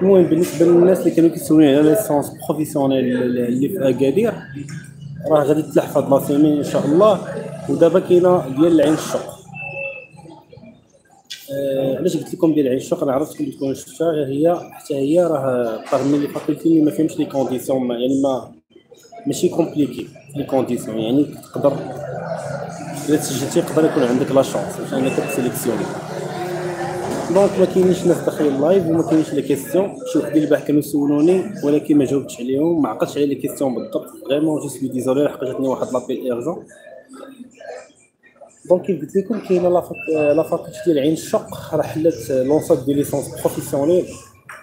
المهم بالنسبه للناس اللي كانوا كيسولوني على ليسونس بروفيسيونيل اللي في اكادير، راه غادي تلاح في هاد لا سيمين ان شاء الله. ودابا كاينه ديال العين الشق. علاش قلت لكم ديال العين الشق؟ انا عرفتكم تكونوا شفتها، غير هي حتى هي راه باغمي لي فاكولتي اللي ما فهمش لي كونديسيون، يعني ما ماشي كومبليكي لي كونديسيون، يعني تقدر الا تسجلتي يقدر يكون عندك لا شونس باش انك تسيليكسيوني. دونك ما كاينينش ناس داخلين لايف وما كاينينش لي كيسيون. شي وحدين البارح كانوا سولوني ولكن ما جاوبتش عليهم، ما عقلتش على لي كيسيون بالضبط. فريمون جو سوي ديزولي لحقاش جاتني واحد لابيل ايرجون. دونك كيف قلت لكم كاينه لا فاكولتي ديال عين الشق راه حلات لونسات دي ليسونس بروفيسيونيل.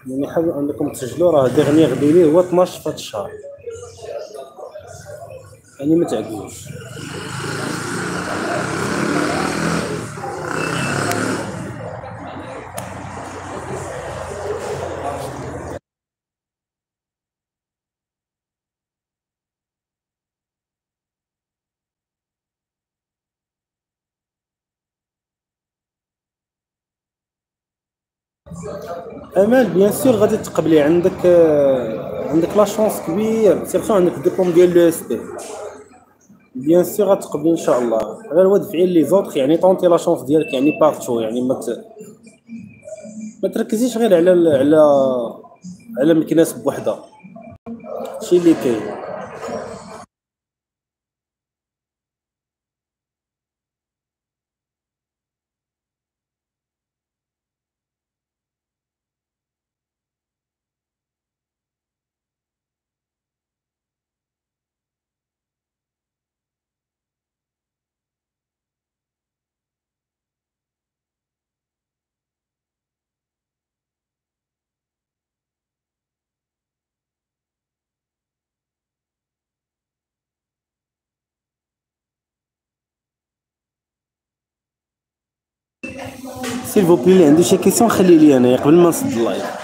يعني حاولوا انكم تسجلوا، راه ديغنيغ ديلي هو 12 في هذا الشهر، يعني ما تعجزوش. امال بيان سور غادي تقبلي، عندك عندك لا شونس كبير، سيرتو عندك الدبلوم ديال لو اس بي. بيان سور غتقبلي ان شاء الله، غير هو دفعي لي زوطخ، يعني طونتي لا شونس ديالك يعني بارتو، يعني ما تركزيش غير على على مكناس بوحدها. شي اللي كاين. سيل فو بلي اللي عنده شي كيسيون خلي لي انا قبل ما نسد اللايف.